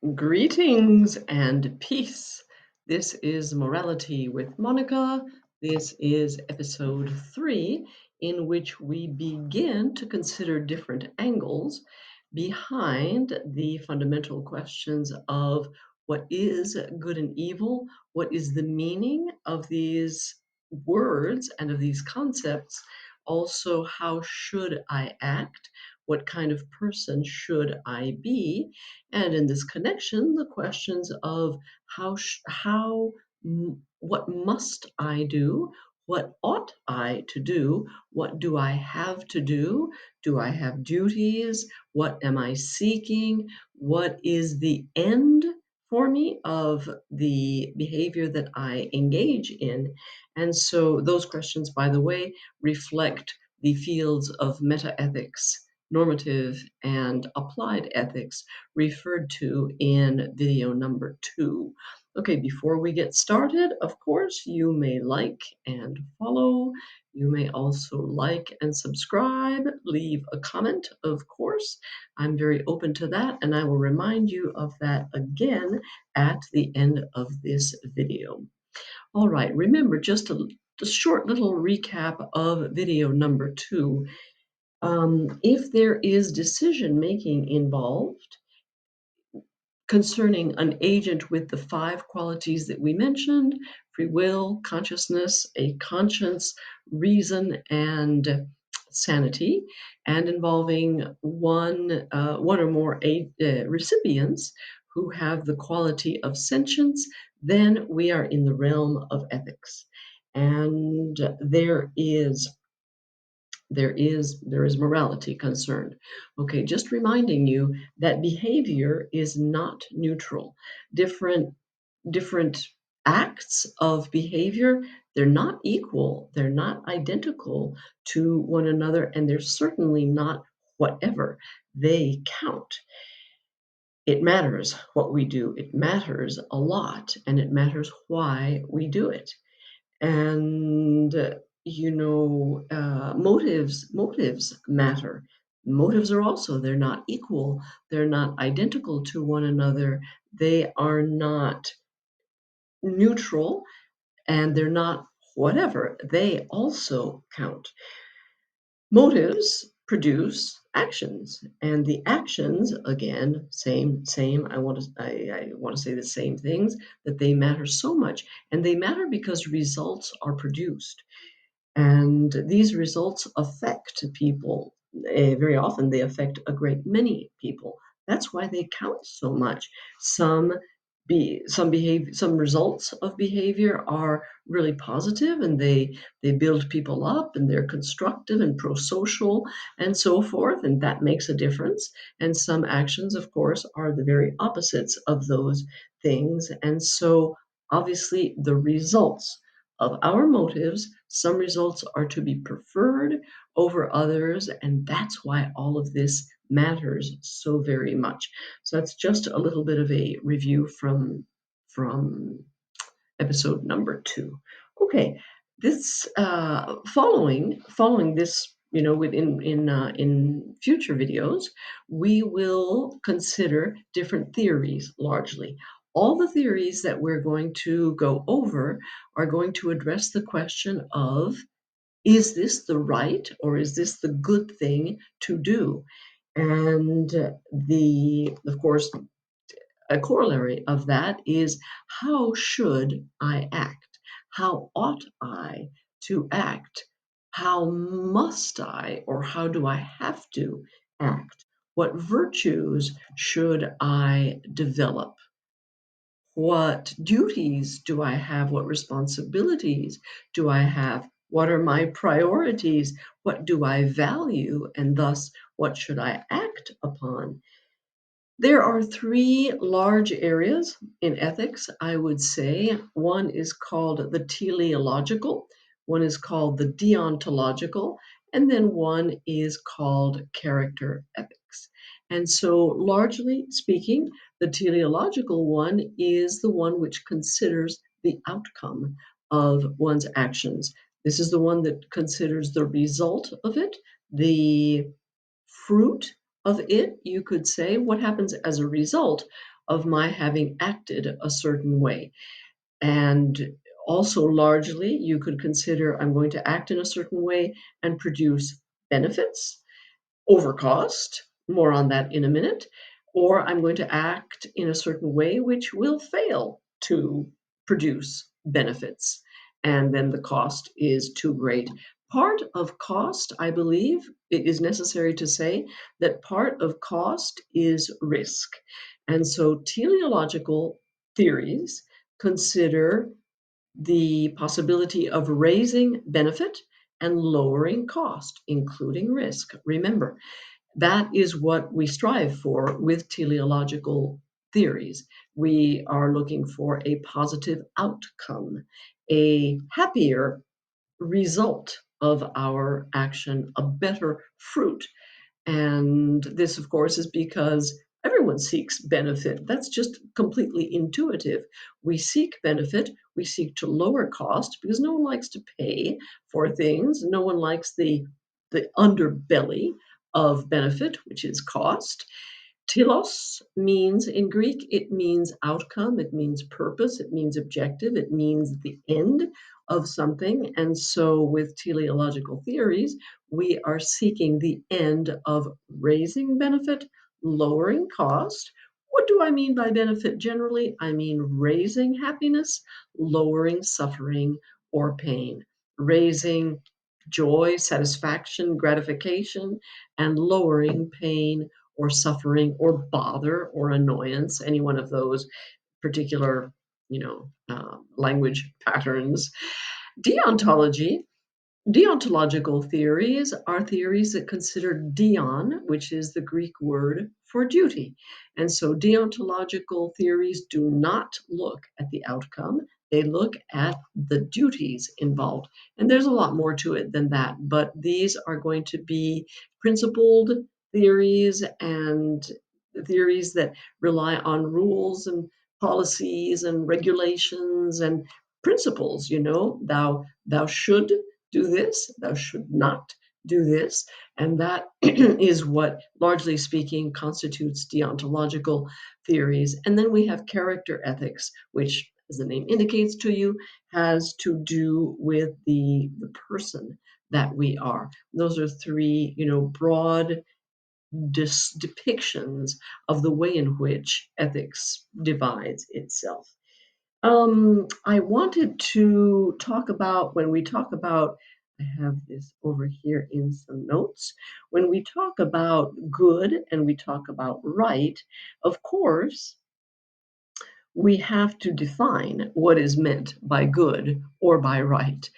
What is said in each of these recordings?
Greetings and peace. This is Morality with Monica. This is episode 3, in which we begin to consider different angles behind the fundamental questions of what is good and evil, what is the meaning of these words and of these concepts, also, how should I act? What kind of person should I be? And in this connection, the questions of what must I do? What ought I to do? What do I have to do? Do I have duties? What am I seeking? What is the end for me of the behavior that I engage in? And so those questions, by the way, reflect the fields of metaethics, normative and applied ethics referred to in video number 2. Okay, before we get started, of course, you may like and follow. You may also like and subscribe, leave a comment, of course. I'm very open to that, and I will remind you of that again at the end of this video. All right, remember just a short little recap of video number 2. If there is decision making involved concerning an agent with the 5 qualities that we mentioned: free will, consciousness, a conscience, reason, and sanity, and involving one or more recipients who have the quality of sentience, then we are in the realm of ethics. And there is morality concerned. Okay, just reminding you that behavior is not neutral. Different acts of behavior, they're not equal, they're not identical to one another, and they're certainly not whatever. They count. It matters what we do. It matters a lot, and it matters why we do it. And motives matter. Motives are also, they're not equal, they're not identical to one another, they are not neutral, and they're not whatever. They also count. Motives produce actions, and the actions, again, same. I want to say the same things, that they matter so much, and they matter because results are produced. And these results affect people. Very often, they affect a great many people. That's why they count so much. Some results of behavior are really positive, and they build people up, and they're constructive and pro-social and so forth, and that makes a difference. And some actions, of course, are the very opposites of those things. And so, obviously, the results of our motives, some results are to be preferred over others, and that's why all of this matters so very much. So that's just a little bit of a review from episode number 2. Okay, this following this, in future videos, we will consider different theories largely. All the theories that we're going to go over are going to address the question of, is this the right or is this the good thing to do? And of course, a corollary of that is, how should I act? How ought I to act? How must I, or how do I have to act? What virtues should I develop? What duties do I have? What responsibilities do I have? What are my priorities? What do I value? And thus, what should I act upon? There are 3 large areas in ethics, I would say. One is called the teleological, one is called the deontological, and then one is called character ethics. And so, largely speaking, the teleological one is the one which considers the outcome of one's actions. This is the one that considers the result of it, the fruit of it, you could say, what happens as a result of my having acted a certain way? And also, largely, you could consider I'm going to act in a certain way and produce benefits over cost, more on that in a minute, or I'm going to act in a certain way which will fail to produce benefits, and then the cost is too great. Part of cost, I believe, it is necessary to say that part of cost is risk. And so teleological theories consider the possibility of raising benefit and lowering cost, including risk. Remember, that is what we strive for with teleological theories. We are looking for a positive outcome, a happier result of our action, a better fruit. And this, of course, is because everyone seeks benefit. That's just completely intuitive. We seek benefit, we seek to lower cost because no one likes to pay for things. No one likes the underbelly of benefit, which is cost. Telos means in Greek, it means outcome, it means purpose, it means objective, it means the end of something. And so with teleological theories, we are seeking the end of raising benefit, lowering cost. What do I mean by benefit generally? I mean raising happiness, lowering suffering or pain, raising joy, satisfaction, gratification, and lowering pain or suffering or bother or annoyance, any one of those particular, language patterns. Deontology Deontological theories are theories that consider deon, which is the Greek word for duty. And so deontological theories do not look at the outcome, they look at the duties involved. And there's a lot more to it than that, but these are going to be principled theories and theories that rely on rules and policies and regulations and principles. Thou should do this, thou should not do this. And that is what, largely speaking, constitutes deontological theories. And then we have character ethics, which, as the name indicates to you, has to do with the person that we are. Those are three, broad depictions of the way in which ethics divides itself. I wanted to talk about when we talk about, I have this over here in some notes. When we talk about good and we talk about right, of course, we have to define what is meant by good or by right.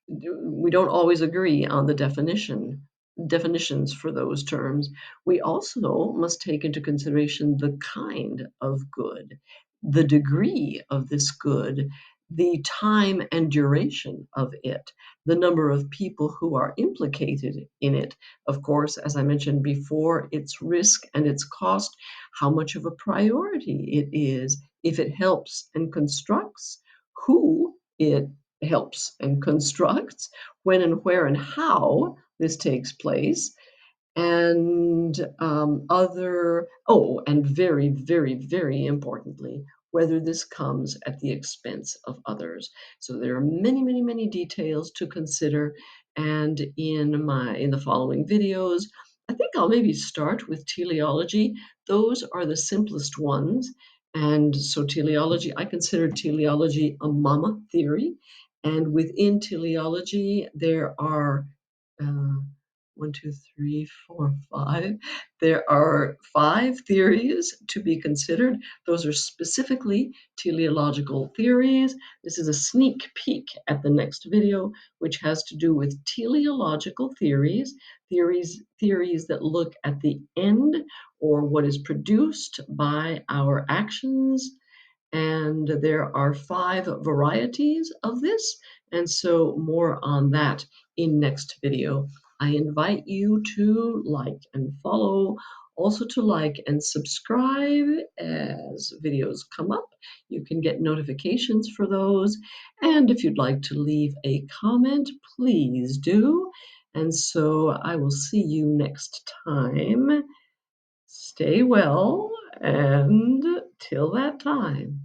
We don't always agree on the definitions for those terms. We also must take into consideration the kind of good, the degree of this good, the time and duration of it, the number of people who are implicated in it. Of course, as I mentioned before, its risk and its cost, how much of a priority it is, if it helps and constructs, who it helps and constructs, when and where and how this takes place, and and very, very, very importantly, whether this comes at the expense of others. So there are many, many, many details to consider. And in the following videos, I think I'll maybe start with teleology. Those are the simplest ones. And so teleology, I consider teleology a mama theory. And within teleology, there are uh, one, two, three, four, five. There are five theories to be considered. Those are specifically teleological theories. This is a sneak peek at the next video, which has to do with teleological theories that look at the end or what is produced by our actions. And there are five varieties of this, and so more on that in next video. I invite you to like and follow, also to like and subscribe as videos come up. You can get notifications for those. And if you'd like to leave a comment, please do. And so I will see you next time. Stay well, and till that time.